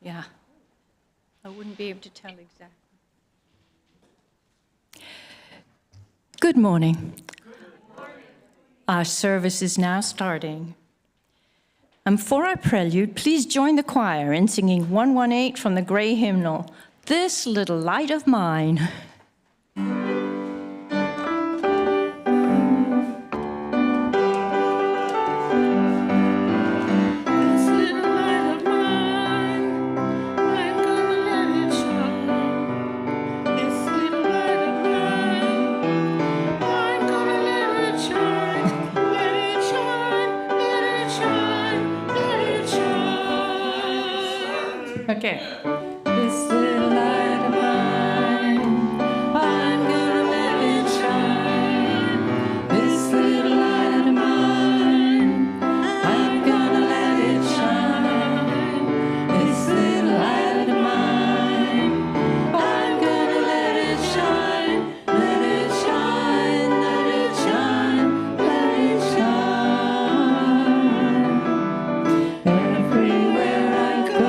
Yeah, I wouldn't be able to tell exactly. Good morning. Our service is now starting. And for our prelude, please join the choir in singing 118 from the Gray Hymnal, "This Little Light of Mine." Okay. This little light of mine, I'm gonna let it shine. This little light of mine, I'm gonna let it shine. This little light of mine, I'm gonna let it shine. Let it shine, let it shine, let it shine. Everywhere I go,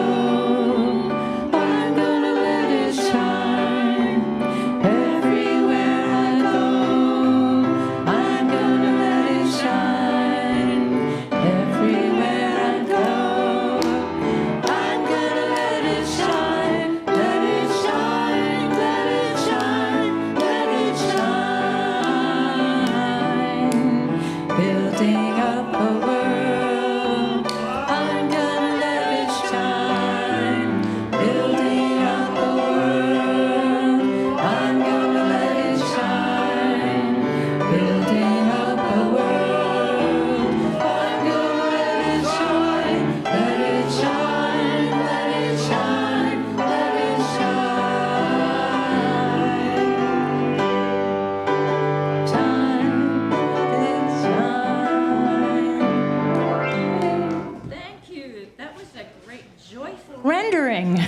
rendering.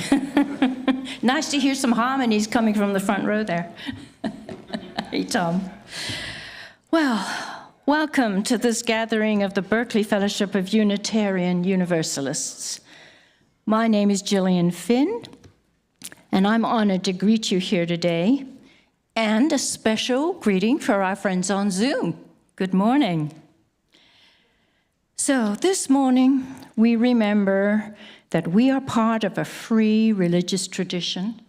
Nice to hear some harmonies coming from the front row there. Hey, Tom. Well, welcome to this gathering of the Berkeley Fellowship of Unitarian Universalists. My name is Gillian Finn, and I'm honored to greet you here today, and a special greeting for our friends on Zoom. Good morning. So this morning, we remember that we are part of a free religious tradition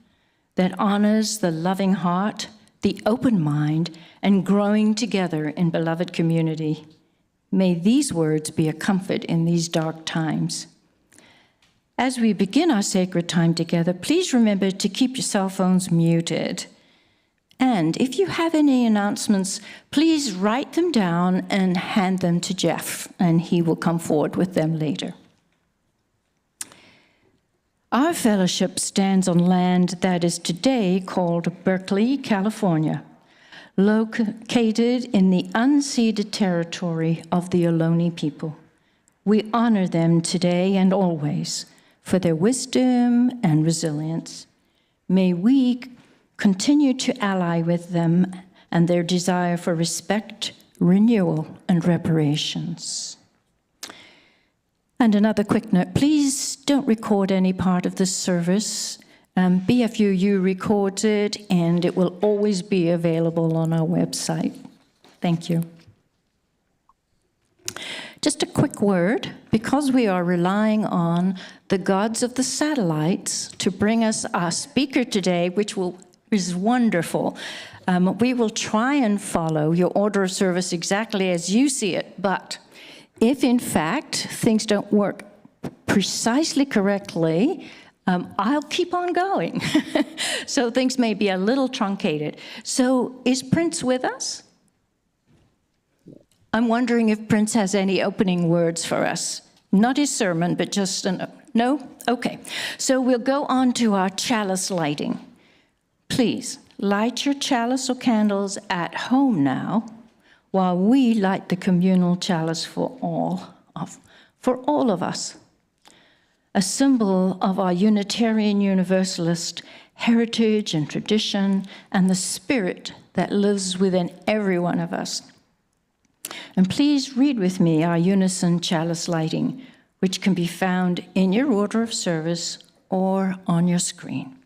that honors the loving heart, the open mind, and growing together in beloved community. May these words be a comfort in these dark times. As we begin our sacred time together, please remember to keep your cell phones muted. And if you have any announcements, please write them down and hand them to Jeff, and he will come forward with them later. Our fellowship stands on land that is today called Berkeley, California, located in the unceded territory of the Ohlone people. We honor them today and always for their wisdom and resilience. May we continue to ally with them and their desire for respect, renewal, and reparations. And another quick note, please don't record any part of this service. BFUU records it, and it will always be available on our website. Thank you. Just a quick word, because we are relying on the gods of the satellites to bring us our speaker today, which is wonderful. We will try and follow your order of service exactly as you see it, but if, in fact, things don't work precisely correctly, I'll keep on going. So things may be a little truncated. So is Prince with us? I'm wondering if Prince has any opening words for us. Not his sermon, but just no? Okay. So we'll go on to our chalice lighting. Please, light your chalice or candles at home now, while we light the communal chalice for all of us. A symbol of our Unitarian Universalist heritage and tradition and the spirit that lives within every one of us. And please read with me our unison chalice lighting, which can be found in your order of service or on your screen.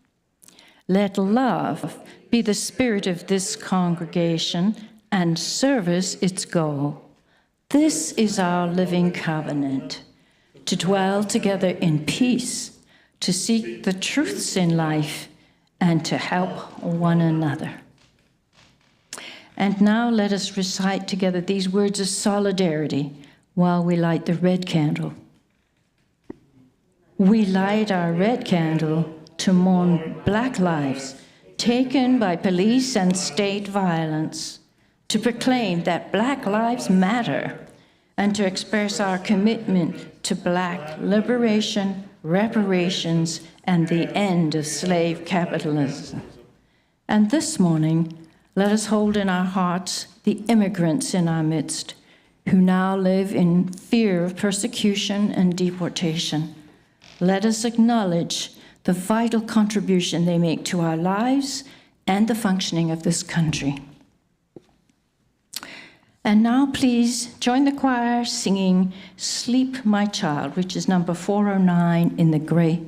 Let love be the spirit of this congregation and service its goal. This is our living covenant, to dwell together in peace, to seek the truths in life, and to help one another. And now let us recite together these words of solidarity while we light the red candle. We light our red candle to mourn Black lives taken by police and state violence, to proclaim that Black lives matter, and to express our commitment to Black liberation, reparations, and the end of slave capitalism. And this morning, let us hold in our hearts the immigrants in our midst who now live in fear of persecution and deportation. Let us acknowledge the vital contribution they make to our lives and the functioning of this country. And now please join the choir singing Sleep, My Child, which is number 409 in the gray.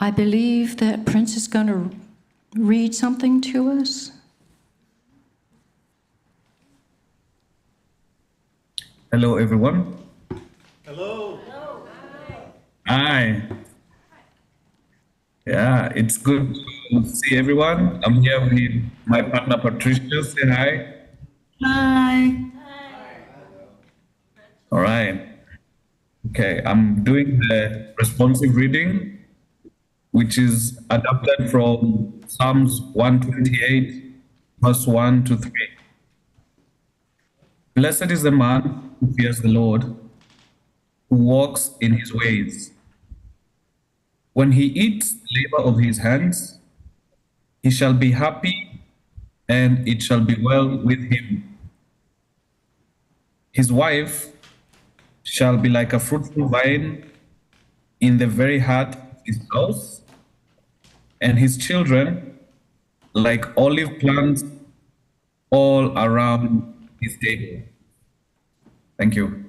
I believe that Prince is going to read something to us. Hello, everyone. Hello. Hi. Yeah, it's good to see everyone. I'm here with my partner, Patricia. Say hi. Hi. All right. Okay, I'm doing the responsive reading, which is adapted from Psalms 128, verse 1 to 3. Blessed is the man who fears the Lord, who walks in his ways. When he eats the labor of his hands, he shall be happy and it shall be well with him. His wife shall be like a fruitful vine in the very heart of his house, and his children like olive plants all around his table. Thank you.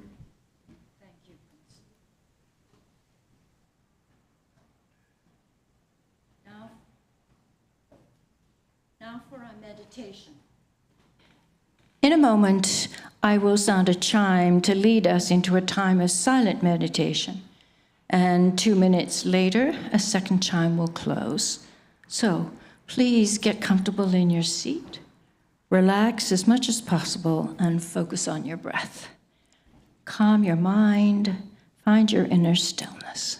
Now for our meditation. In a moment, I will sound a chime to lead us into a time of silent meditation. And 2 minutes later, a second chime will close. So please get comfortable in your seat, relax as much as possible, and focus on your breath. Calm your mind, find your inner stillness.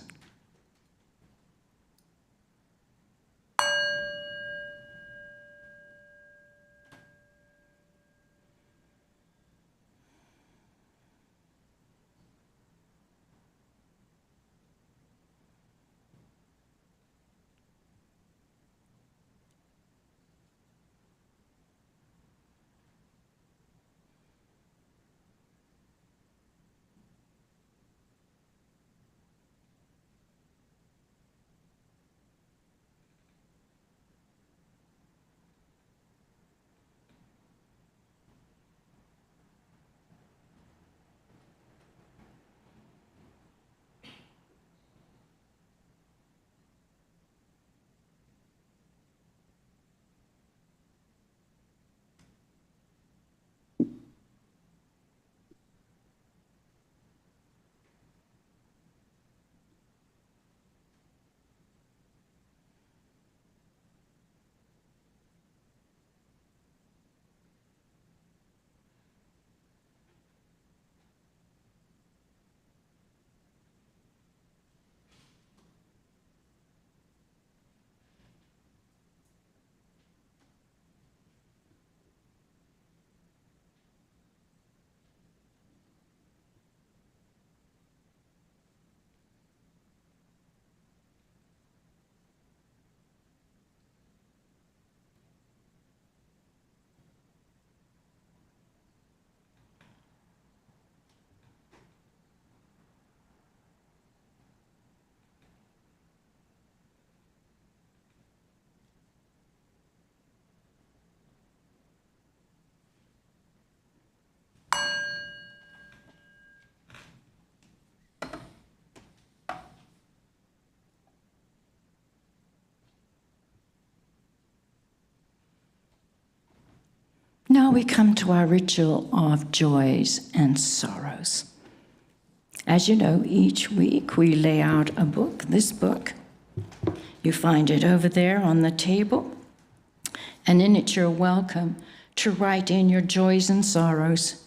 Now we come to our ritual of joys and sorrows. As you know, each week we lay out a book, this book. You find it over there on the table, and in it you're welcome to write in your joys and sorrows,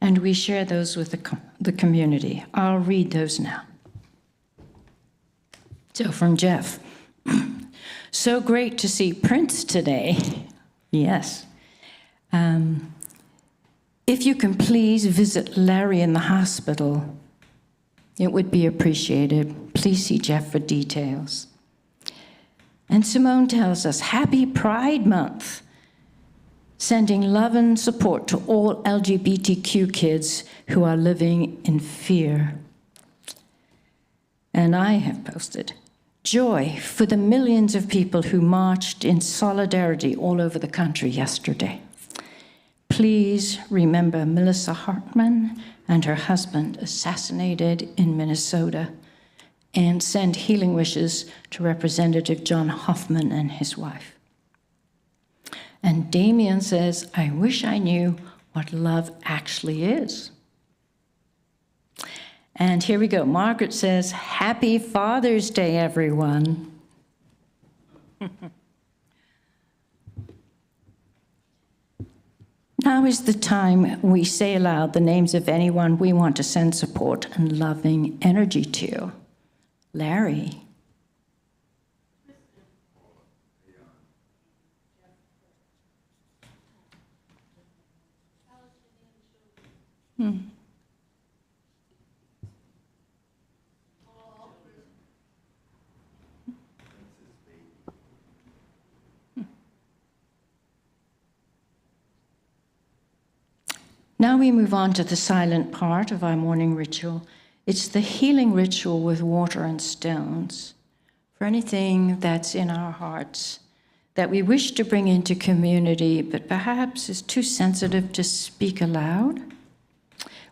and we share those with the community. I'll read those now. So from Jeff, so great to see Prince today. Yes. If you can please visit Larry in the hospital, it would be appreciated. Please see Jeff for details. And Simone tells us, Happy Pride Month, sending love and support to all LGBTQ kids who are living in fear. And I have posted, joy for the millions of people who marched in solidarity all over the country yesterday. Please remember Melissa Hartman and her husband assassinated in Minnesota, and send healing wishes to Representative John Hoffman and his wife. And Damien says, I wish I knew what love actually is. And here we go. Margaret says, Happy Father's Day, everyone. Now is the time we say aloud the names of anyone we want to send support and loving energy to. Larry. Now we move on to the silent part of our morning ritual. It's the healing ritual with water and stones. For anything that's in our hearts that we wish to bring into community, but perhaps is too sensitive to speak aloud,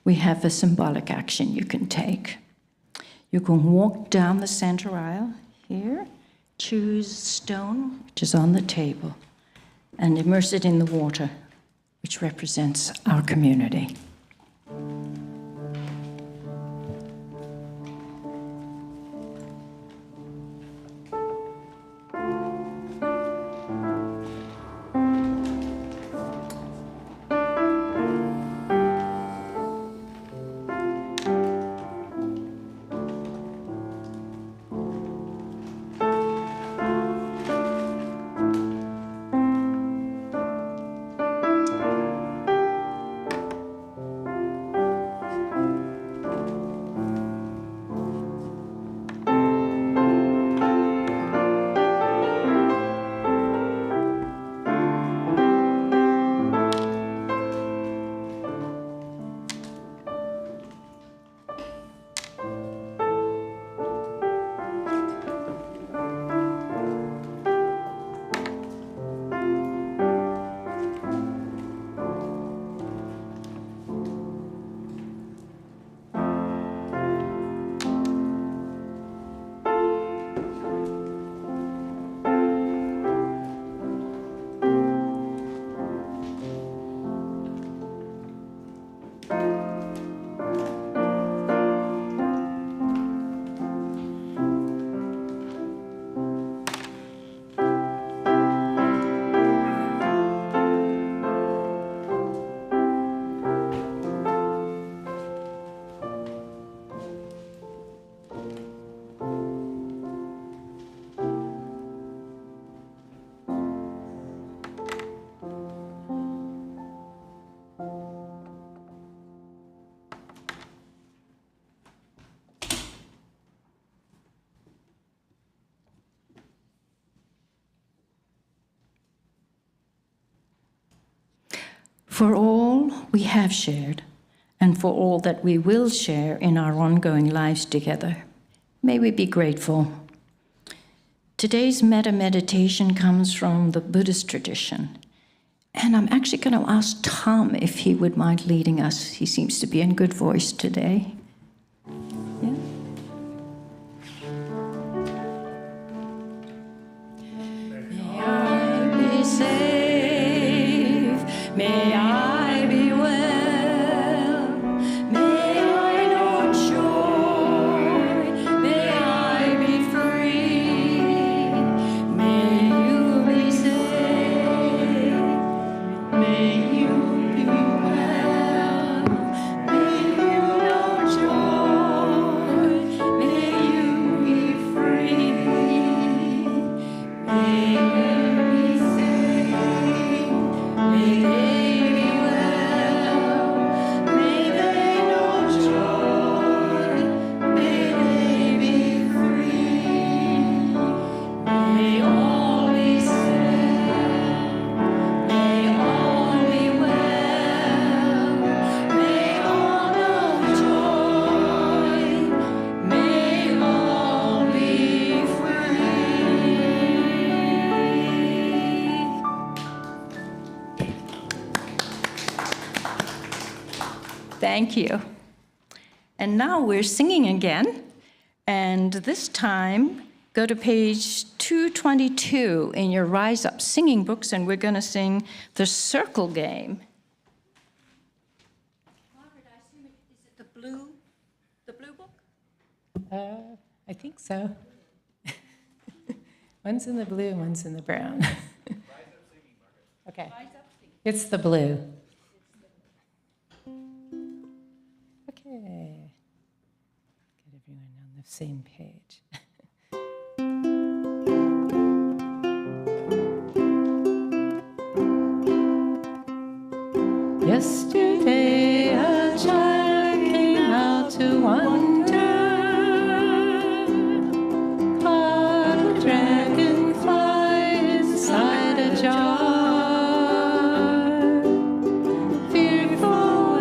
we have a symbolic action you can take. You can walk down the center aisle here, choose stone, which is on the table, and immerse it in the water, which represents our community. For all we have shared, and for all that we will share in our ongoing lives together, may we be grateful. Today's metta meditation comes from the Buddhist tradition, and I'm actually going to ask Tom if he would mind leading us. He seems to be in good voice today. Yeah. May I be safe, may I be well, may I know joy, may I be free, may you be safe, may you be well, may you know joy, may you be free, may you be safe, may they be well, may they know joy, may they be free, may all be safe, may all be well, may all know joy, may all be free. Thank you. And now we're singing again. And this time, go to page 222 in your Rise Up singing books, and we're going to sing the Circle Game. Margaret, I assume is it the blue book? I think so. One's in the blue, one's in the brown. Okay. It's the blue. Okay. Get everyone on the same page. Yesterday a child came out to wander, caught a dragonfly inside a jar. Fearful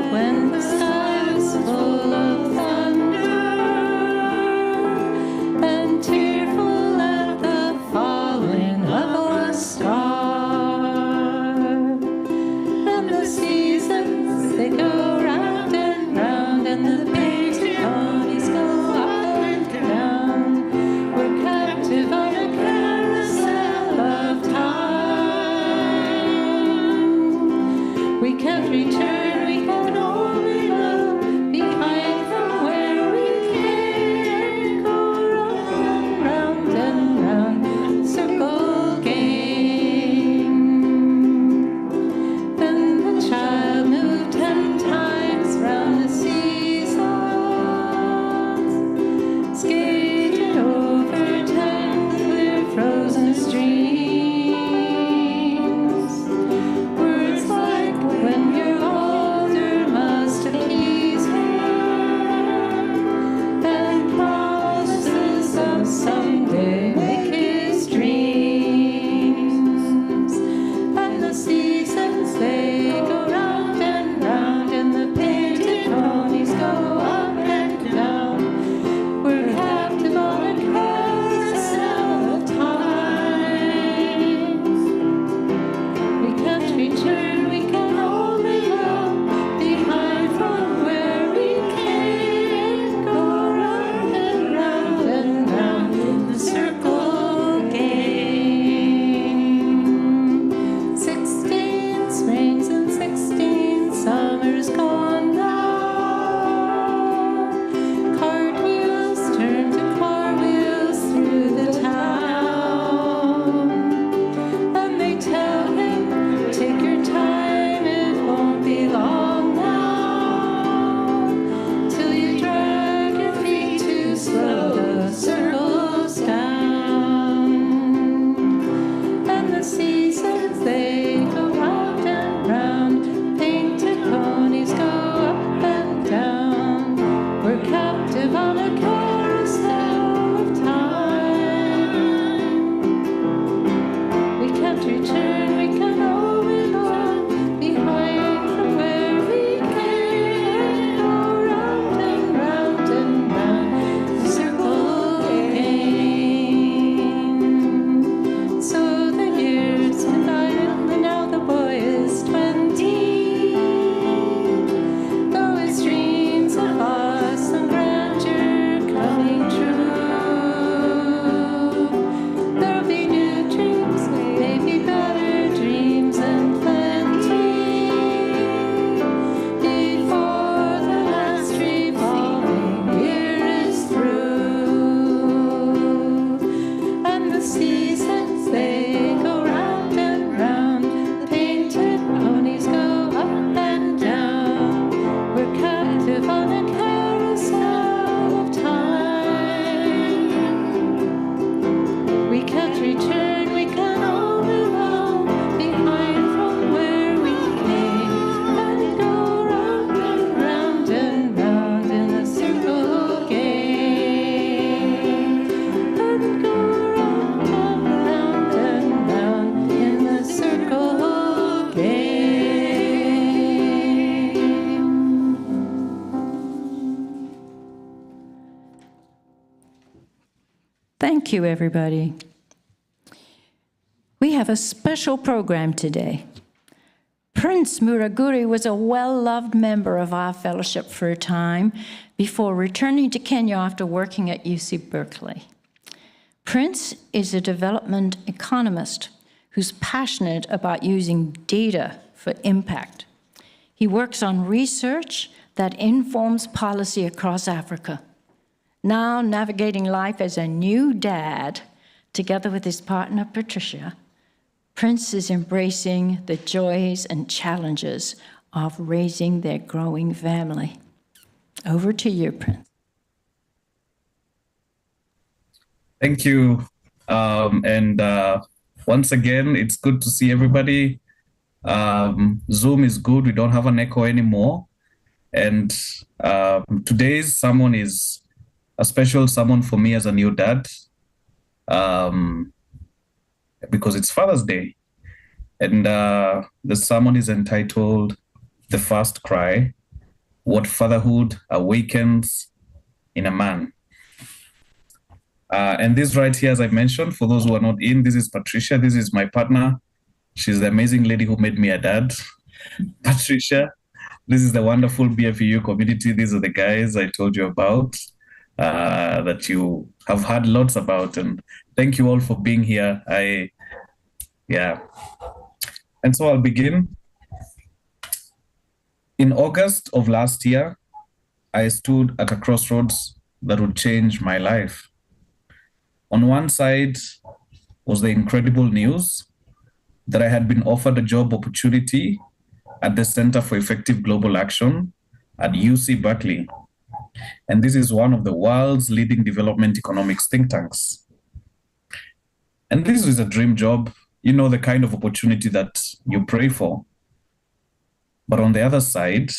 you, everybody. We have a special program today. Prince Muraguri was a well-loved member of our fellowship for a time before returning to Kenya after working at UC Berkeley. Prince is a development economist who's passionate about using data for impact. He works on research that informs policy across Africa. Now navigating life as a new dad, together with his partner, Patricia, Prince is embracing the joys and challenges of raising their growing family. Over to you, Prince. Thank you. Once again, it's good to see everybody. Zoom is good. We don't have an echo anymore. And today's sermon is a special sermon for me as a new dad. Because it's Father's Day. And the sermon is entitled The First Cry, What Fatherhood Awakens in a Man. And this right here, as I mentioned, for those who are not in, this is Patricia. This is my partner. She's the amazing lady who made me a dad. Patricia, this is the wonderful BFU community. These are the guys I told you about, that you have heard lots about. And thank you all for being here. And so I'll begin. In August of last year, I stood at a crossroads that would change my life. On one side was the incredible news that I had been offered a job opportunity at the Center for Effective Global Action at UC Berkeley. And this is one of the world's leading development economics think tanks. And this is a dream job, you know, the kind of opportunity that you pray for. But on the other side,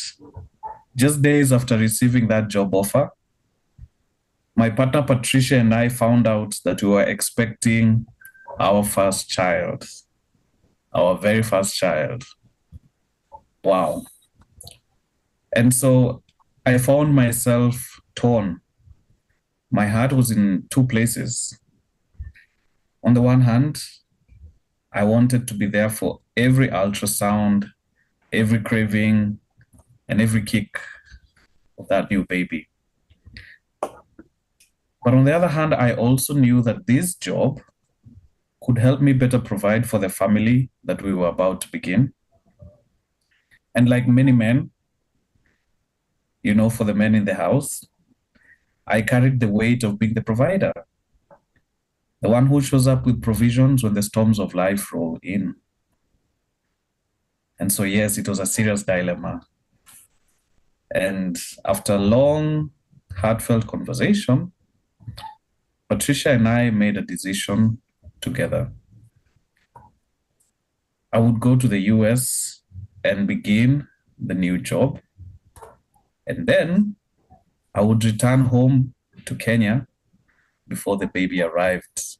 just days after receiving that job offer, my partner Patricia and I found out that we were expecting our first child, our very first child. Wow. And so I found myself torn. My heart was in two places. On the one hand, I wanted to be there for every ultrasound, every craving, and every kick of that new baby. But on the other hand, I also knew that this job could help me better provide for the family that we were about to begin. And like many men, you know, for the men in the house, I carried the weight of being the provider, the one who shows up with provisions when the storms of life roll in. And so, yes, it was a serious dilemma. And after a long, heartfelt conversation, Patricia and I made a decision together. I would go to the US and begin the new job. And then I would return home to Kenya before the baby arrived.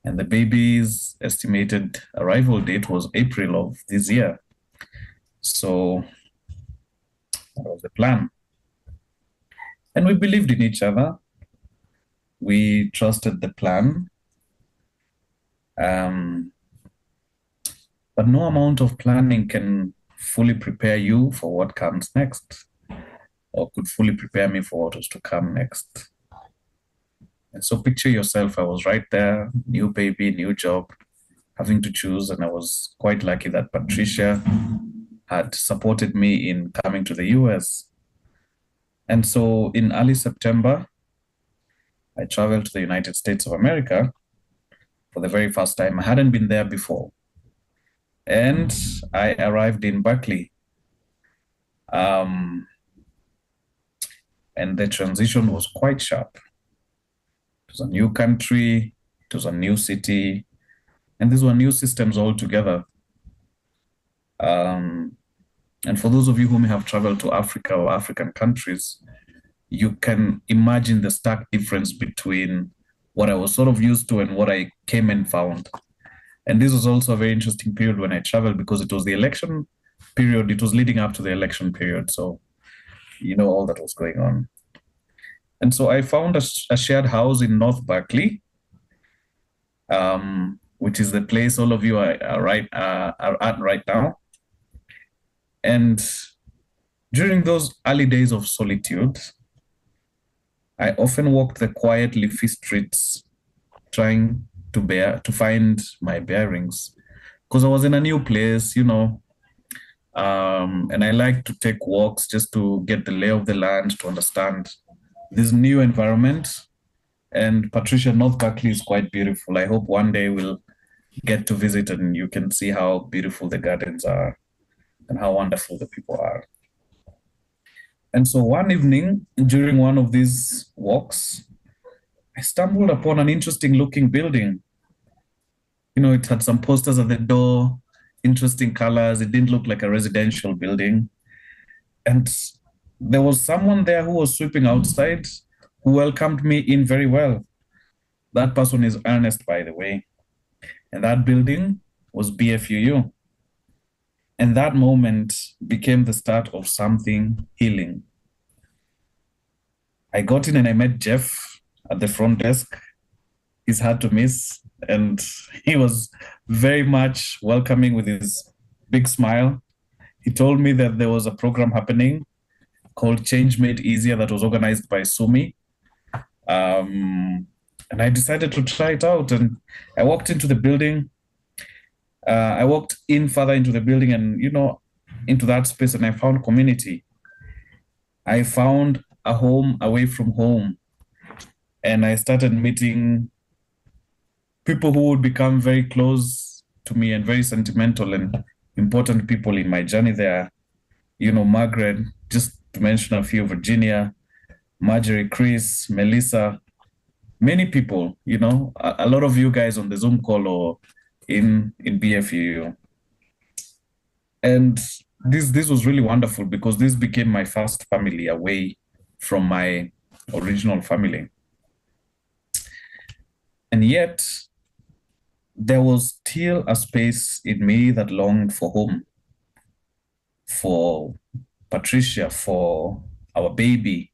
And the baby's estimated arrival date was April of this year. So that was the plan. And we believed in each other. We trusted the plan. But no amount of planning can fully prepare you for what comes next, or could fully prepare me for what was to come next. And so picture yourself, I was right there, new baby, new job, having to choose. And I was quite lucky that Patricia had supported me in coming to the US. And so in early September, I traveled to the United States of America for the very first time. I hadn't been there before. And I arrived in Berkeley. And the transition was quite sharp. It was a new country, it was a new city, and these were new systems altogether. And for those of you who may have traveled to Africa or African countries, you can imagine the stark difference between what I was sort of used to and what I came and found. And this was also a very interesting period when I traveled, because it was the election period. It was leading up to the election period. So, you know, all that was going on. And so I found a shared house in North Berkeley which is the place all of you are at right now. And during those early days of solitude, I often walked the quiet, leafy streets, trying to find my bearings, because I was in a new place, and I like to take walks just to get the lay of the land, to understand this new environment. And Patricia, North Berkeley is quite beautiful. I hope one day we'll get to visit and you can see how beautiful the gardens are and how wonderful the people are. And so one evening, during one of these walks, I stumbled upon an interesting looking building. It had some posters at the door, interesting colors. It didn't look like a residential building. And there was someone there who was sweeping outside who welcomed me in very well. That person is Ernest, by the way. And that building was BFUU. And that moment became the start of something healing. I got in and I met Jeff at the front desk. He's hard to miss. And he was very much welcoming with his big smile. He told me that there was a program happening called Change Made Easier that was organized by Sumi. And I decided to try it out. And I walked into the building. I walked in further into the building and, into that space, and I found community. I found a home away from home. And I started meeting people who would become very close to me and very sentimental and important people in my journey there. Margaret, just to mention a few, Virginia, Marjorie, Chris, Melissa, many people, a lot of you guys on the Zoom call or in BFU. And this was really wonderful because this became my first family away from my original family. And yet, there was still a space in me that longed for home, for Patricia, for our baby.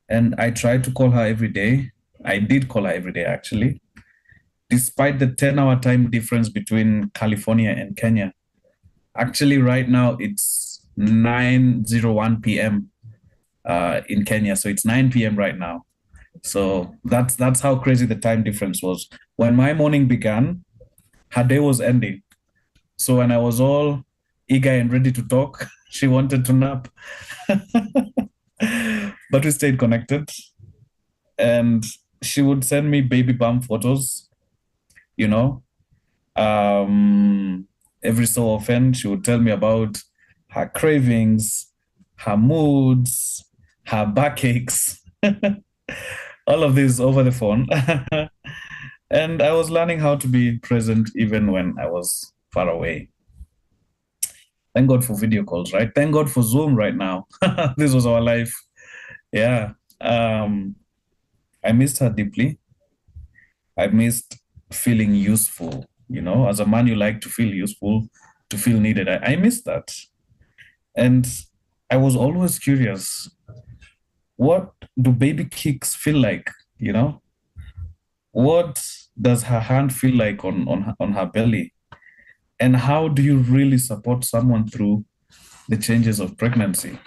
And I tried to call her every day. I did call her every day, actually, despite the 10-hour time difference between California and Kenya. Actually, right now, it's 9:01 p.m. In Kenya. So it's 9 p.m. right now. So that's how crazy the time difference was. When my morning began, her day was ending. So when I was all eager and ready to talk, she wanted to nap. But we stayed connected. And she would send me baby bump photos, every so often. She would tell me about her cravings, her moods, her backaches, all of this over the phone. And I was learning how to be present even when I was far away. Thank God for video calls, right? Thank God for Zoom right now. This was our life. Yeah. I missed her deeply. I missed feeling useful. As a man, you like to feel useful, to feel needed. I missed that. And I was always curious, what do baby kicks feel like? What does her hand feel like on her belly? And how do you really support someone through the changes of pregnancy?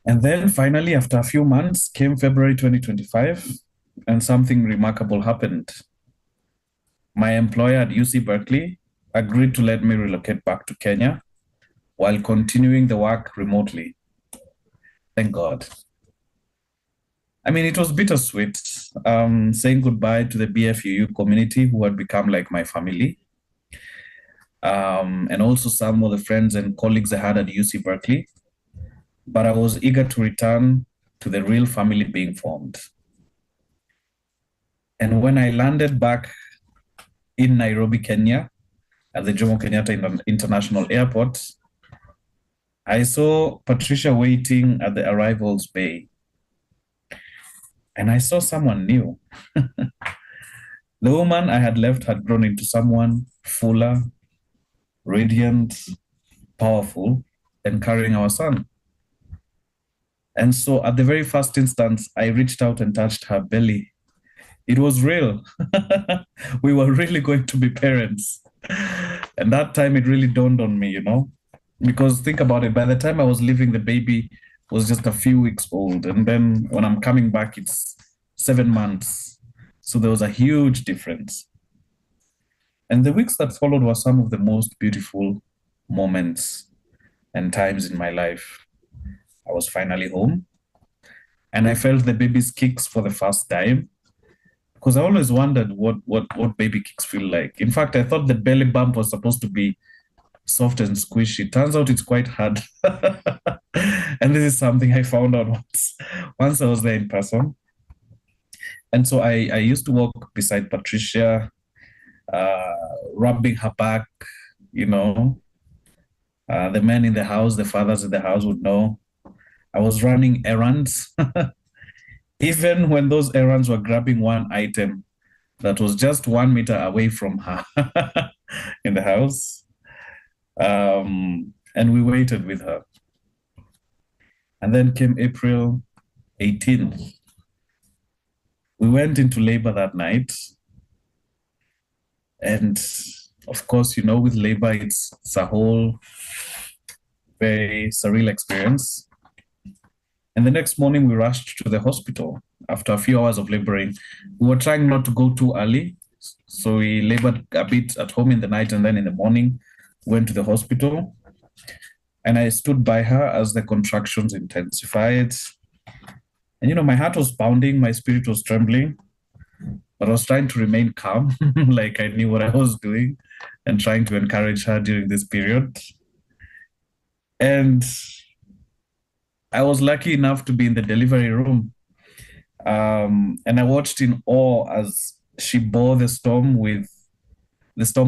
And then finally, after a few months, came February 2025, and something remarkable happened. My employer at UC Berkeley agreed to let me relocate back to Kenya while continuing the work remotely. Thank God. I mean, it was bittersweet, saying goodbye to the BFUU community who had become like my family, and also some of the friends and colleagues I had at UC Berkeley. But I was eager to return to the real family being formed. And when I landed back in Nairobi, Kenya, at the Jomo Kenyatta International Airport, I saw Patricia waiting at the arrivals bay. And I saw someone new. The woman I had left had grown into someone fuller, radiant, powerful, and carrying our son. And so at the very first instance, I reached out and touched her belly. It was real. We were really going to be parents. And that time it really dawned on me, because think about it, by the time I was leaving, the baby was just a few weeks old. And then when I'm coming back, it's 7 months. So there was a huge difference. And the weeks that followed were some of the most beautiful moments and times in my life. I was finally home and I felt the baby's kicks for the first time, because I always wondered what baby kicks feel like. In fact, I thought the belly bump was supposed to be soft and squishy. Turns out it's quite hard. And this is something I found out once I was there in person. And so I used to walk beside Patricia, rubbing her back, the men in the house, the fathers in the house would know. I was running errands, even when those errands were grabbing one item that was just 1 meter away from her in the house. And we waited with her. And then came April 18th. We went into labor that night. And of course, with labor, it's a whole very surreal experience. And the next morning, we rushed to the hospital after a few hours of laboring. We were trying not to go too early. So we labored a bit at home in the night, and then in the morning, went to the hospital. And I stood by her as the contractions intensified. And, my heart was pounding, my spirit was trembling, but I was trying to remain calm, like I knew what I was doing, and trying to encourage her during this period. And I was lucky enough to be in the delivery room. And I watched in awe as she bore the storm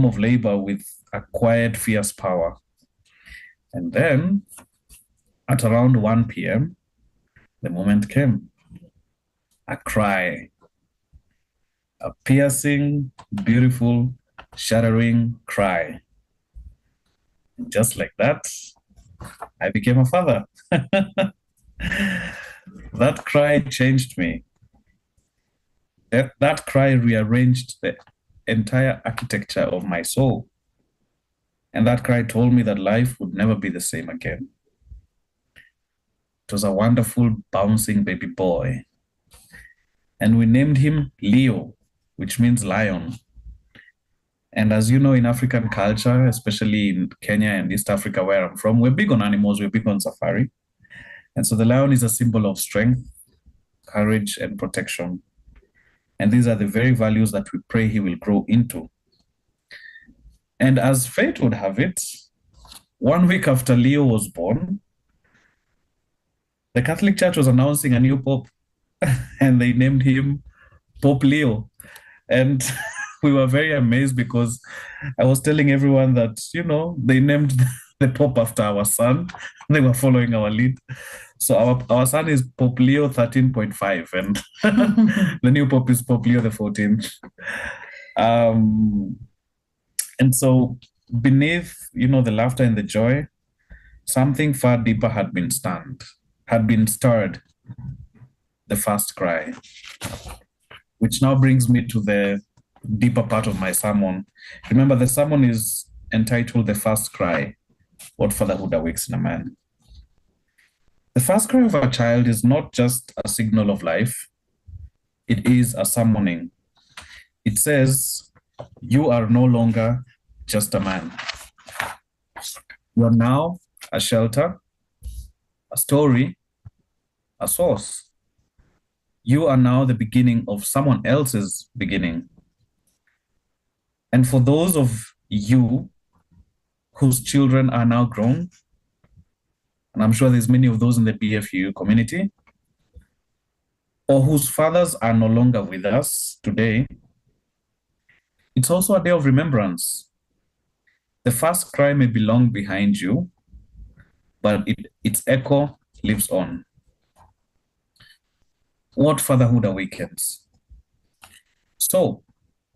of labor with a quiet, fierce power. And then at around 1 p.m., the moment came. A cry. A piercing, beautiful, shattering cry. And just like that, I became a father. That cry changed me. That cry rearranged the entire architecture of my soul. And that cry told me that life would never be the same again. It was a wonderful, bouncing baby boy. And we named him Leo, which means lion. And as you know, in African culture, especially in Kenya and East Africa, where I'm from, we're big on animals, we're big on safari. And so the lion is a symbol of strength, courage, and protection. And these are the very values that we pray he will grow into. And as fate would have it, 1 week after Leo was born, the Catholic Church was announcing a new pope, and they named him Pope Leo. And we were very amazed because I was telling everyone that, they named the Pope after our son. They were following our lead. So our son is Pope Leo 13.5, and the new Pope is Pope Leo the 14th. And so beneath, the laughter and the joy, something far deeper had been stirred, the first cry, which now brings me to the deeper part of my sermon. Remember, the sermon is entitled The First Cry, What Fatherhood Awakes in a Man. The first cry of a child is not just a signal of life, it is a summoning. It says, you are no longer just a man. You are now a shelter, a story, a source. You are now the beginning of someone else's beginning. And for those of you whose children are now grown, and I'm sure there's many of those in the BFU community, or whose fathers are no longer with us today, it's also a day of remembrance. The first cry may be long behind you, but its echo lives on. What fatherhood awakens? So,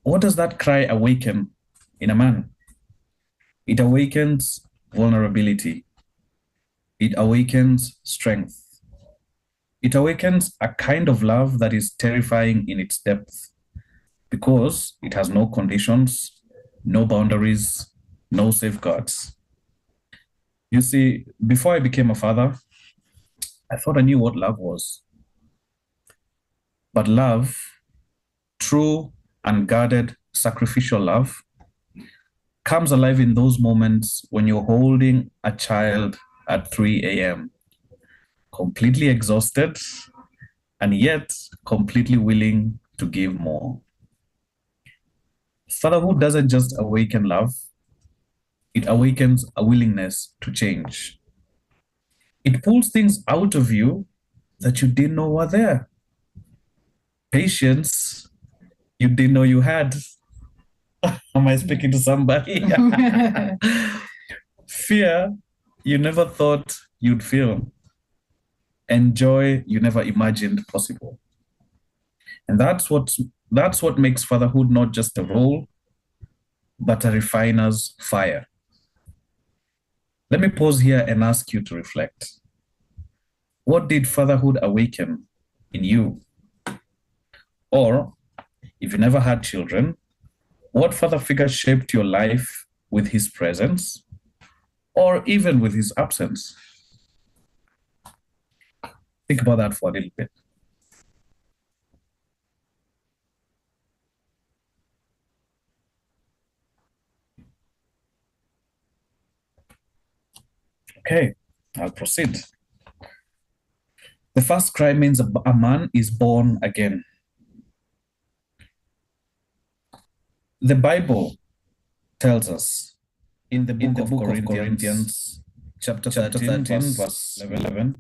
what does that cry awaken in a man? It awakens vulnerability. It awakens strength. It awakens a kind of love that is terrifying in its depth because it has no conditions, no boundaries, no safeguards. You see, before I became a father, I thought I knew what love was. But love, true, unguarded, sacrificial love, comes alive in those moments when you're holding a child at 3 a.m., completely exhausted, and yet completely willing to give more. Fatherhood doesn't just awaken love, it awakens a willingness to change. It pulls things out of you that you didn't know were there. Patience you didn't know you had. Am I speaking to somebody? Fear you never thought you'd feel. And joy you never imagined possible. And that's what makes fatherhood not just a role, but a refiner's fire. Let me pause here and ask you to reflect. What did fatherhood awaken in you? Or, if you never had children, what father figure shaped your life with his presence, or even with his absence? Think about that for a little bit. Okay, I'll proceed. The first cry means a man is born again. The Bible tells us in the book of Corinthians, chapter 13, verse 11,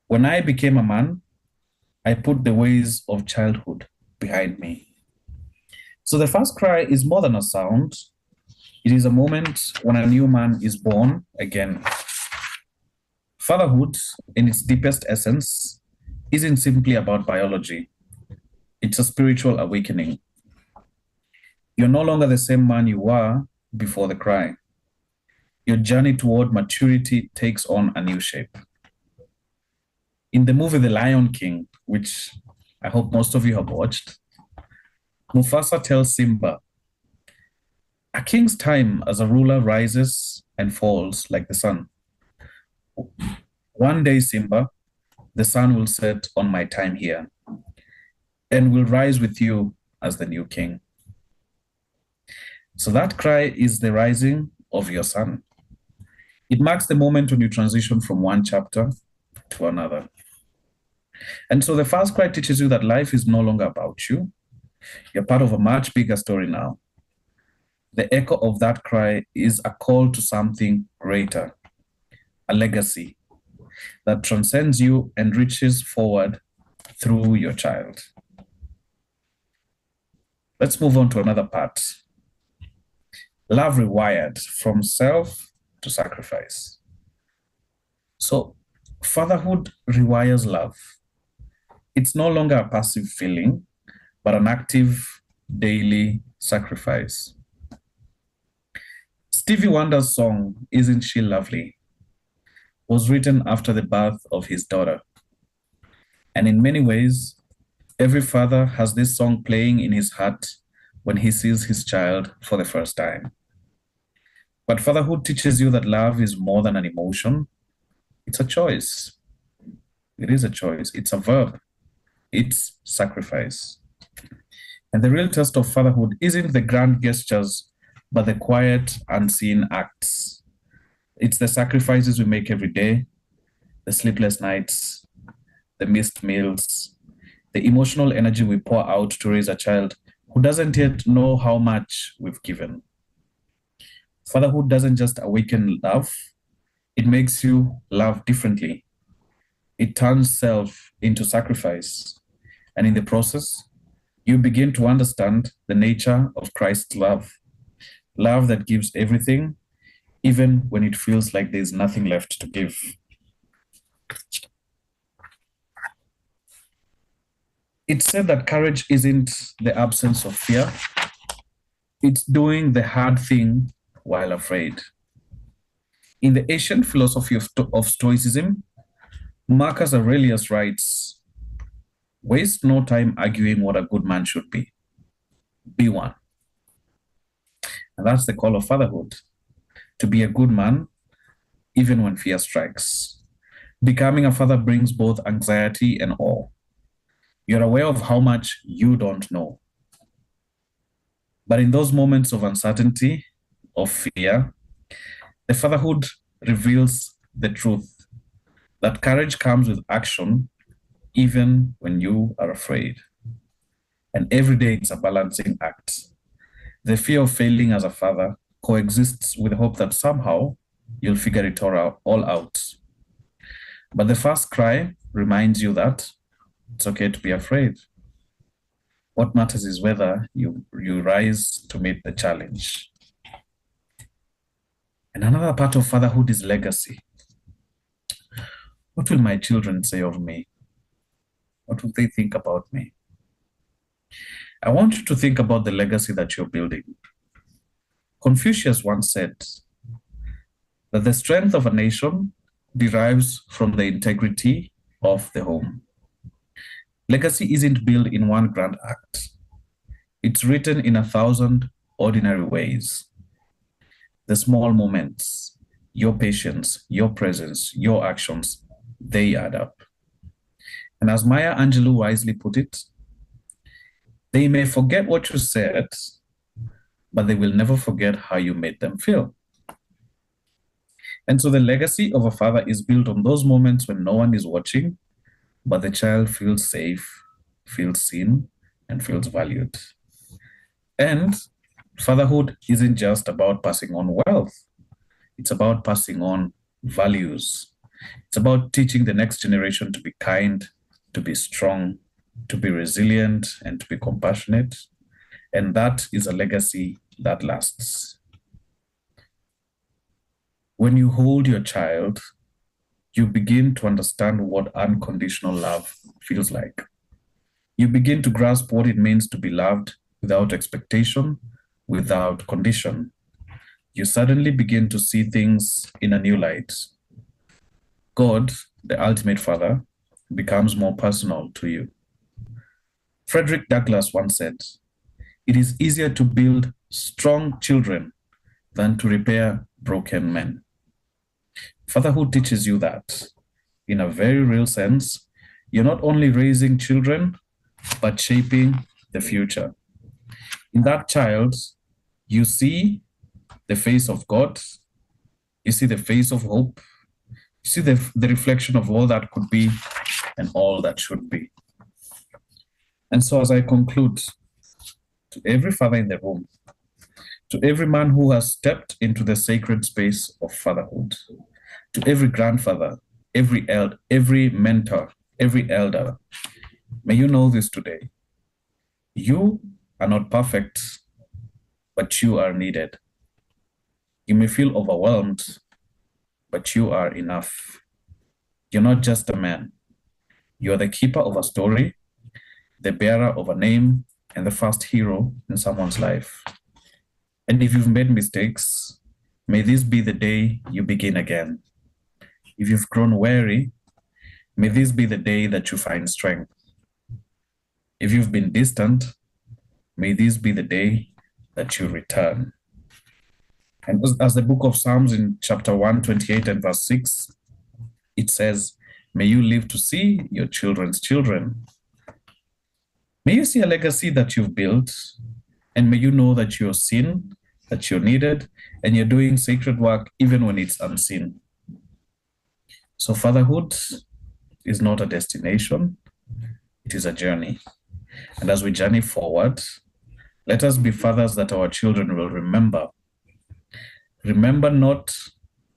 when I became a man, I put the ways of childhood behind me. So the first cry is more than a sound. It is a moment when a new man is born again. Fatherhood, in its deepest essence, isn't simply about biology. It's a spiritual awakening. You're no longer the same man you were before the cry. Your journey toward maturity takes on a new shape. In the movie The Lion King, which I hope most of you have watched, Mufasa tells Simba, a king's time as a ruler rises and falls like the sun. One day, Simba, the sun will set on my time here and will rise with you as the new king. So that cry is the rising of your son. It marks the moment when you transition from one chapter to another. And so the first cry teaches you that life is no longer about you. You're part of a much bigger story now. The echo of that cry is a call to something greater, a legacy that transcends you and reaches forward through your child. Let's move on to another part. Love rewired from self to sacrifice. So, fatherhood rewires love. It's no longer a passive feeling, but an active, daily sacrifice. Stevie Wonder's song, Isn't She Lovely, was written after the birth of his daughter. And in many ways, every father has this song playing in his heart when he sees his child for the first time. But fatherhood teaches you that love is more than an emotion. It's a choice. It is a choice. It's a verb. It's sacrifice. And the real test of fatherhood isn't the grand gestures, but the quiet, unseen acts. It's the sacrifices we make every day, the sleepless nights, the missed meals, the emotional energy we pour out to raise a child who doesn't yet know how much we've given. Fatherhood doesn't just awaken love, it makes you love differently. It turns self into sacrifice. And in the process, you begin to understand the nature of Christ's love. Love that gives everything, even when it feels like there's nothing left to give. It's said that courage isn't the absence of fear, it's doing the hard thing while afraid. In the ancient philosophy of Stoicism, Marcus Aurelius writes, waste no time arguing what a good man should be. Be one. And that's the call of fatherhood, to be a good man, even when fear strikes. Becoming a father brings both anxiety and awe. You're aware of how much you don't know. But in those moments of uncertainty, of fear, the fatherhood reveals the truth that courage comes with action, even when you are afraid. And every day it's a balancing act. The fear of failing as a father coexists with the hope that somehow you'll figure it all out. But the first cry reminds you that it's okay to be afraid. What matters is whether you rise to meet the challenge. And another part of fatherhood is legacy. What will my children say of me? What will they think about me? I want you to think about the legacy that you're building. Confucius once said that the strength of a nation derives from the integrity of the home. Legacy isn't built in one grand act. It's written in 1,000 ordinary ways. The small moments, your patience, your presence, your actions, they add up. And as Maya Angelou wisely put it, they may forget what you said, but they will never forget how you made them feel. And so the legacy of a father is built on those moments when no one is watching, but the child feels safe, feels seen, and feels valued. And fatherhood isn't just about passing on wealth. It's about passing on values. It's about teaching the next generation to be kind, to be strong, to be resilient, and to be compassionate. And that is a legacy that lasts. When you hold your child, you begin to understand what unconditional love feels like. You begin to grasp what it means to be loved without expectation, without condition. You suddenly begin to see things in a new light. God, the ultimate father, becomes more personal to you. Frederick Douglass once said, "It is easier to build strong children than to repair broken men." Fatherhood teaches you that, in a very real sense, you're not only raising children, but shaping the future. In that child, you see the face of God, you see the face of hope, you see the reflection of all that could be and all that should be. And so as I conclude, to every father in the room, to every man who has stepped into the sacred space of fatherhood, to every grandfather, every mentor, every elder, may you know this today. You are not perfect, but you are needed. You may feel overwhelmed, but you are enough. You're not just a man. You are the keeper of a story, the bearer of a name, and the first hero in someone's life. And if you've made mistakes, may this be the day you begin again. If you've grown weary, may this be the day that you find strength. If you've been distant, may this be the day that you return. And as the book of Psalms in chapter 128 and verse 6, it says, may you live to see your children's children. May you see a legacy that you've built, and may you know that you're seen, that you're needed, and you're doing sacred work even when it's unseen. So fatherhood is not a destination, it is a journey. And as we journey forward, let us be fathers that our children will remember. Remember not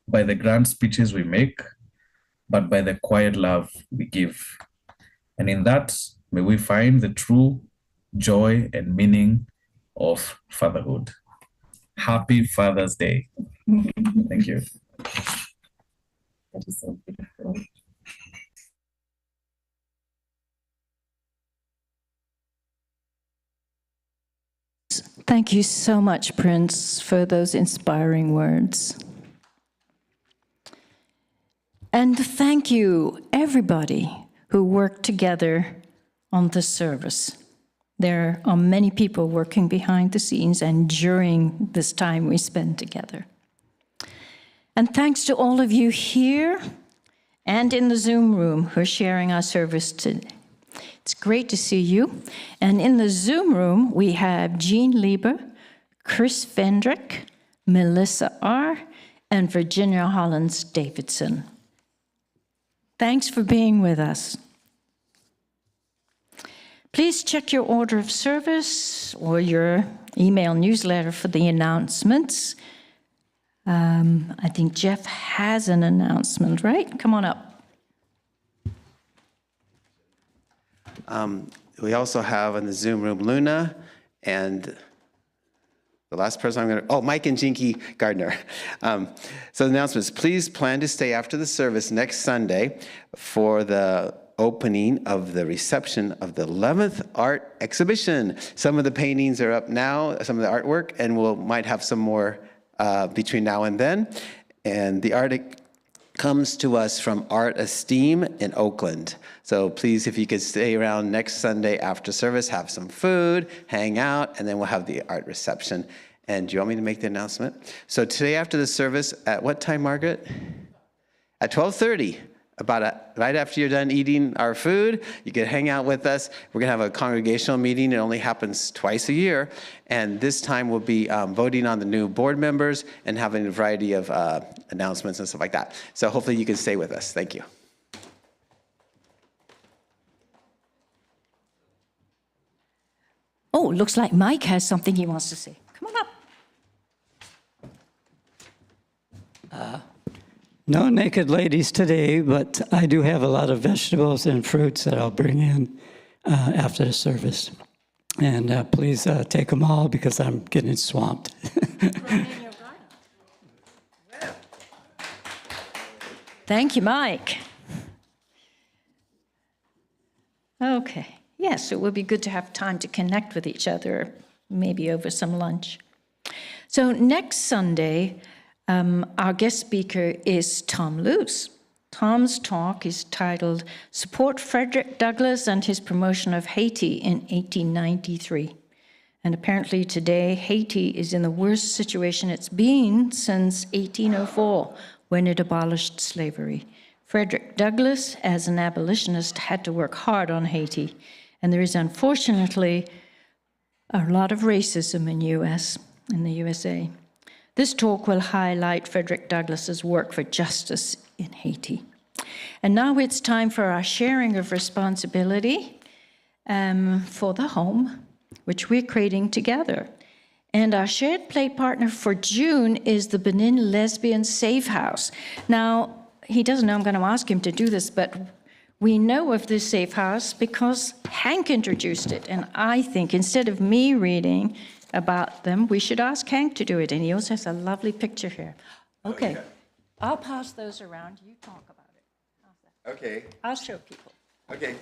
by the grand speeches we make, but by the quiet love we give. And in that, may we find the true joy and meaning of fatherhood. Happy Father's Day. Thank you. That is so beautiful. Thank you so much, Prince, for those inspiring words. And thank you, everybody who worked together on this service. There are many people working behind the scenes and during this time we spend together. And thanks to all of you here and in the Zoom room who are sharing our service today. It's great to see you. And in the Zoom room, we have Jean Lieber, Chris Vendrick, Melissa R., and Virginia Hollins Davidson. Thanks for being with us. Please check your order of service or your email newsletter for the announcements. I think Jeff has an announcement, right? Come on up. We also have in the Zoom room Luna and the last person Mike and Jinky Gardner. So the announcements, please plan to stay after the service next Sunday for the opening of the reception of the 11th art exhibition. Some of the paintings are up now, some of the artwork, and might have some more between now and then. And the art comes to us from Art Esteem in Oakland. So please, if you could stay around next Sunday after service, have some food, hang out, and then we'll have the art reception. And do you want me to make the announcement? So today after the service, at what time, Margaret? At 12:30. Right after you're done eating our food, you can hang out with us. We're gonna have a congregational meeting. It only happens twice a year. And this time we'll be voting on the new board members and having a variety of announcements and stuff like that. So hopefully you can stay with us. Thank you. Oh, looks like Mike has something he wants to say. Come on up. No naked ladies today, but I do have a lot of vegetables and fruits that I'll bring in after the service. And please take them all because I'm getting swamped. Thank you, Mike. Okay. Yes, it would be good to have time to connect with each other, maybe over some lunch. So next Sunday, our guest speaker is Tom Luce. Tom's talk is titled Support Frederick Douglass and His Promotion of Haiti in 1893. And apparently today, Haiti is in the worst situation it's been since 1804, when it abolished slavery. Frederick Douglass, as an abolitionist, had to work hard on Haiti. And there is unfortunately a lot of racism in the USA. This talk will highlight Frederick Douglass's work for justice in Haiti. And now it's time for our sharing of responsibility for the home, which we're creating together. And our shared play partner for June is the Benin Lesbian Safe House. Now, he doesn't know I'm going to ask him to do this, but we know of this safe house because Hank introduced it. And I think instead of me reading about them, we should ask Hank to do it. And he also has a lovely picture here. Okay, I'll pass those around. You talk about it. How's that? Okay. I'll show people. Okay.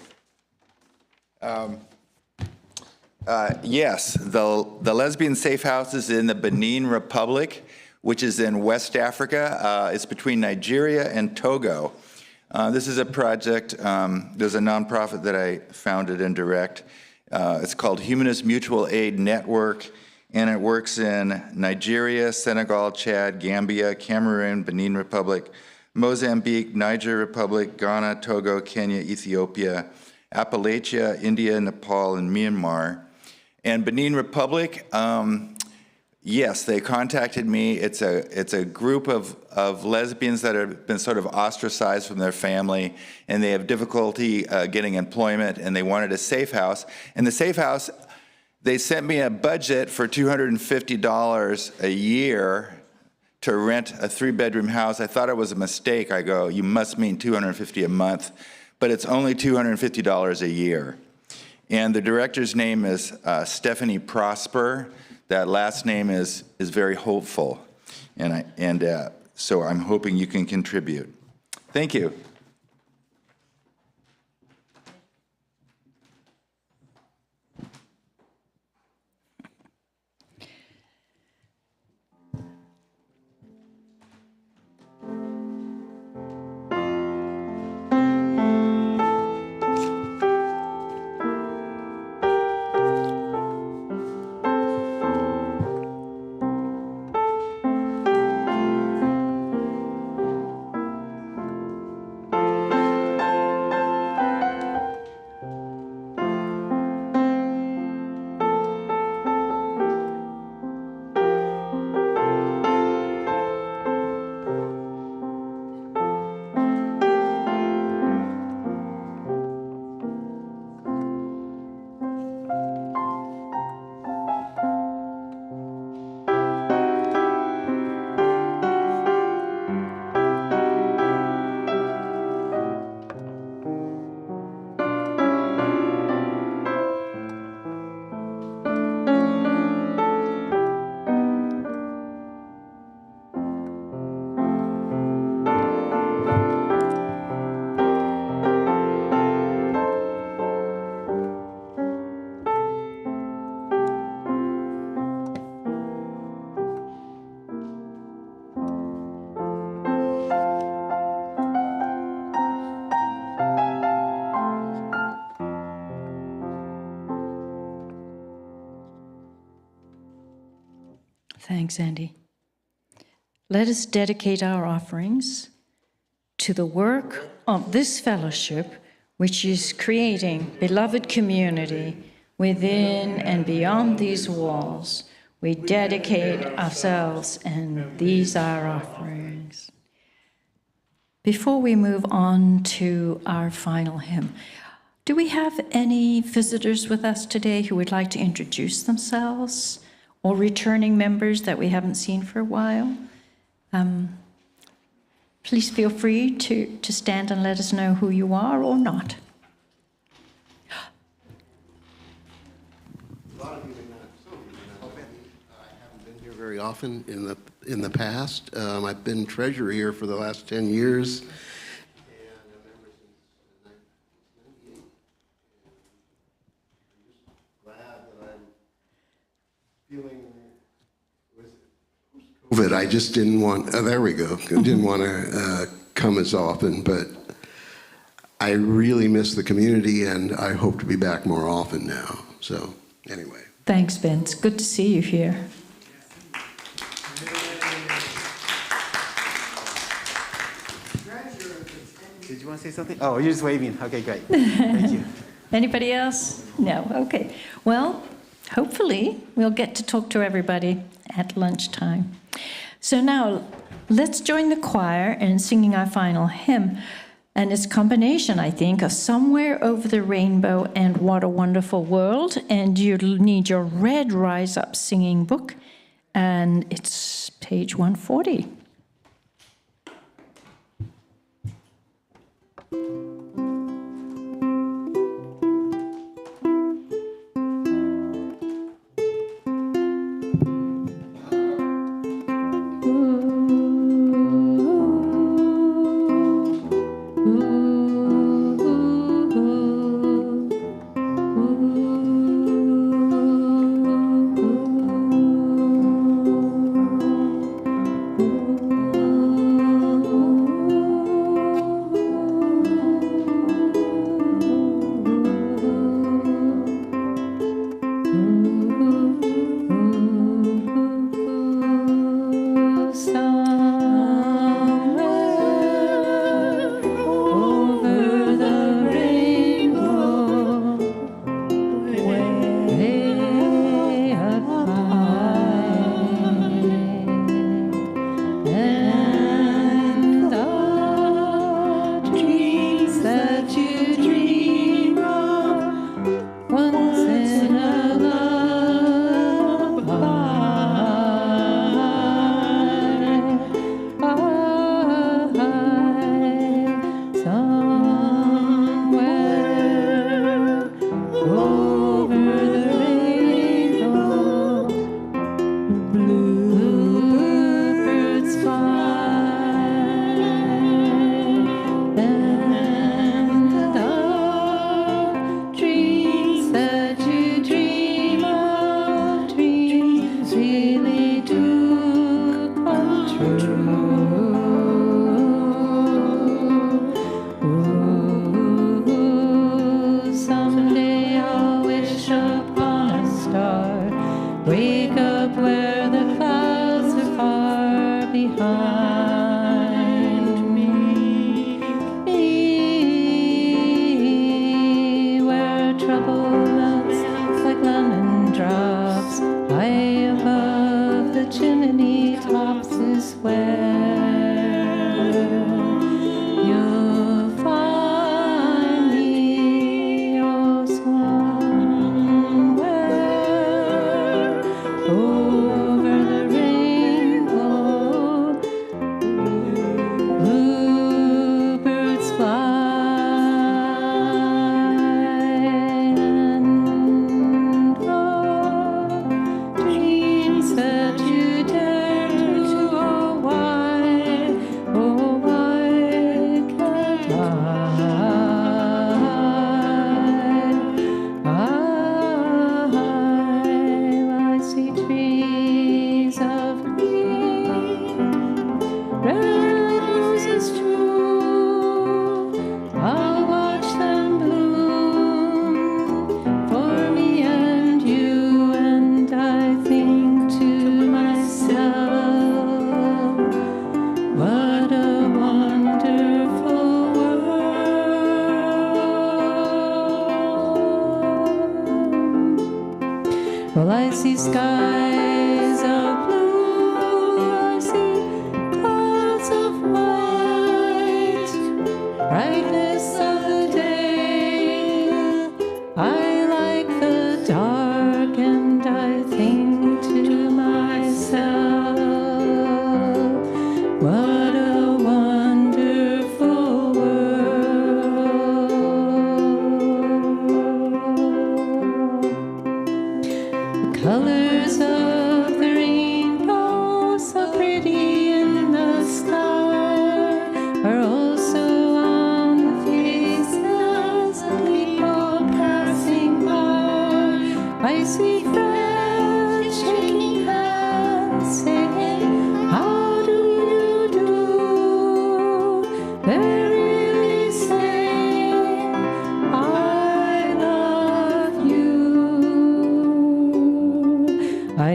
Yes, the Lesbian Safe House is in the Benin Republic, which is in West Africa. It's between Nigeria and Togo. This is a project, there's a nonprofit that I founded and direct. It's called Humanist Mutual Aid Network, and it works in Nigeria, Senegal, Chad, Gambia, Cameroon, Benin Republic, Mozambique, Niger Republic, Ghana, Togo, Kenya, Ethiopia, Appalachia, India, Nepal, and Myanmar. And Benin Republic, yes, they contacted me. It's a group of lesbians that have been sort of ostracized from their family, and they have difficulty getting employment, and they wanted a safe house. And the safe house, they sent me a budget for $250 a year to rent a 3-bedroom house. I thought it was a mistake. I go, you must mean $250 a month, but it's only $250 a year. And the director's name is Stephanie Prosper. That last name is very hopeful, and so I'm hoping you can contribute. Thank you. Thanks, Andy. Let us dedicate our offerings to the work of this fellowship, which is creating beloved community within and beyond these walls. We dedicate ourselves, and these are our offerings. Before we move on to our final hymn, do we have any visitors with us today who would like to introduce themselves, or returning members that we haven't seen for a while? Please feel free to stand and let us know who you are or not. A lot of you may not, some of you may not. I haven't been here very often in the past. I've been treasurer here for the last 10 years. And a member since 1998. I'm just glad that I'm feeling with COVID. I just didn't want, there we go. Didn't want to come as often, but I really miss the community, and I hope to be back more often now. So anyway. Thanks, Vince. Good to see you here. Did you want to say something? Oh, you're just waving. Okay, great. Thank you. Anybody else? No? Okay. Well, hopefully we'll get to talk to everybody at lunchtime. So now let's join the choir in singing our final hymn. And it's a combination, I think, of Somewhere Over the Rainbow and What a Wonderful World. And you'll need your red Rise Up singing book. And it's page 140.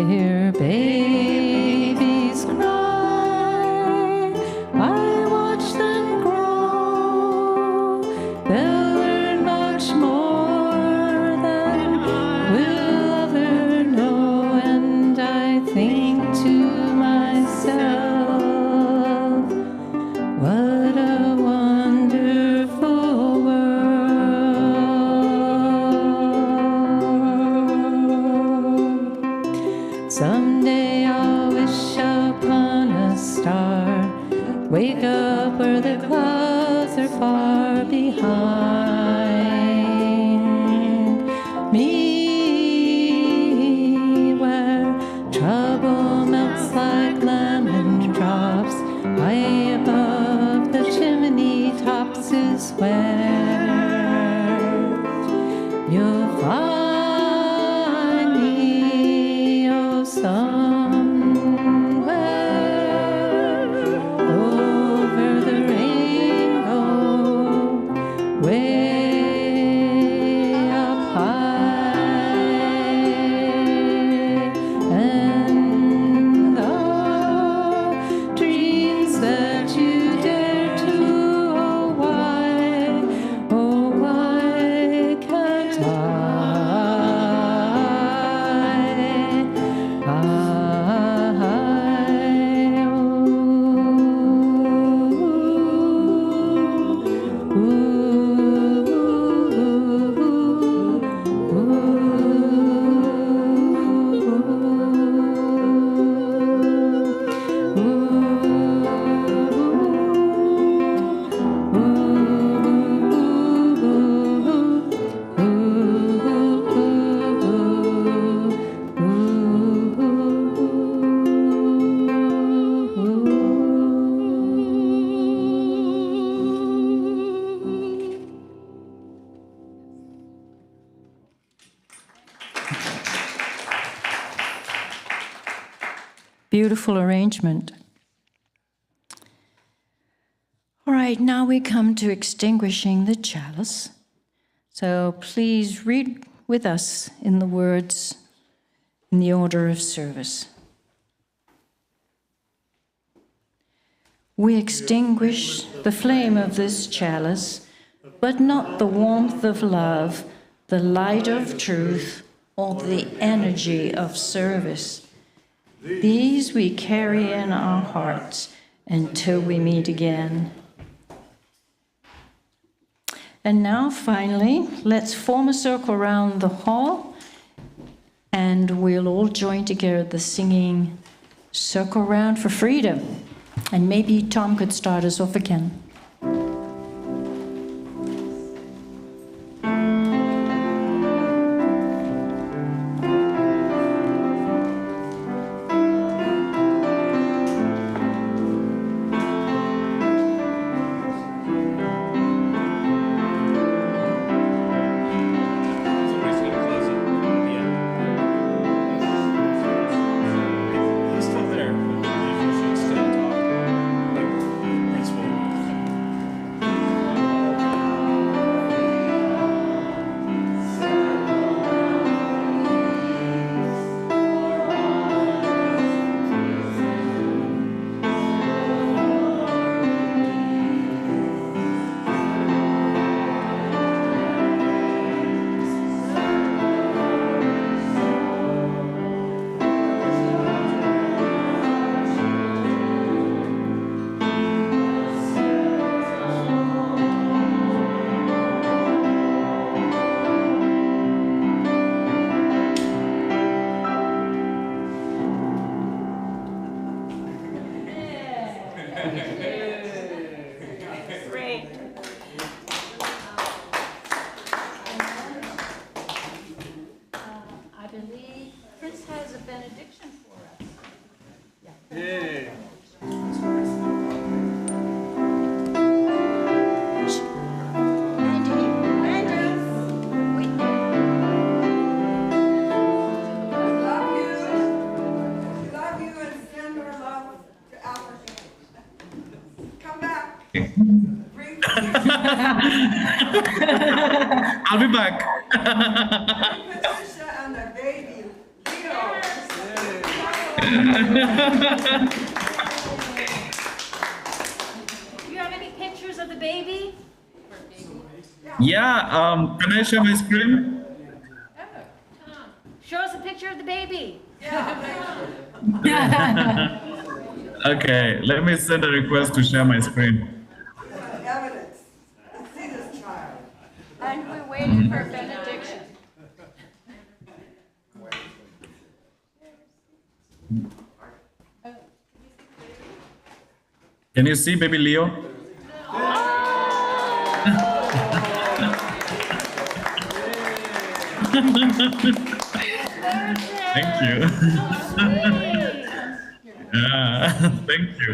hear babies cry, I watch them grow. They'll learn much more than we'll ever know. And I think to myself, what a wonderful world. Someday I'll wish upon a star, wake up where the clouds are far behind me, where trouble melts like lemon drops. High above the chimney tops is where you'll find me, oh, somewhere over the rainbow, way up high. And the dreams that you dare to, oh, why can't Beautiful arrangement. All right, now we come to extinguishing the chalice. So please read with us in the words in the order of service. We extinguish the flame of this chalice, but not the warmth of love, the light of truth, or the energy of service. These we carry in our hearts until we meet again. And now, finally, let's form a circle around the hall, and we'll all join together singing Circle Round for Freedom. And maybe Tom could start us off again. I'll be back. Patricia and the baby, Leo. Do you have any pictures of the baby? Yeah, can I share my screen? Show us a picture of the baby. Okay, let me send a request to share my screen. Evidence. See this child. And we're waiting for a benediction. Can you see baby Leo? Thank you. Yeah, thank you.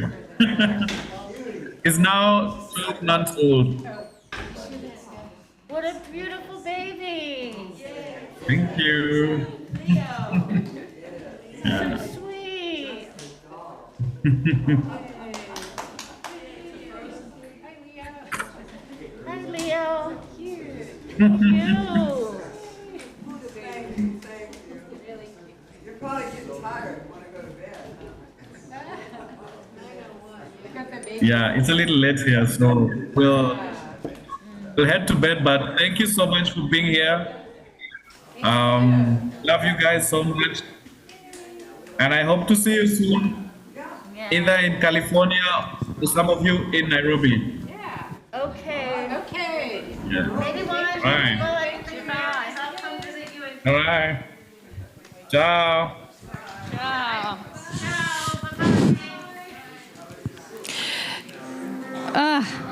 He's now 12 months old. What a beautiful baby. Thank you. So sweet. Hi, Leo. Cute. You're probably getting tired, want to go to bed. Yeah, it's a little late here, so we'll head to bed. But thank you so much for being here. Love you guys so much, and I hope to see you soon, either in California or some of you in Nairobi. Okay. Okay. Yeah. Maybe one of All right. I'll come visit you in All right. Ciao. Ciao. Ah.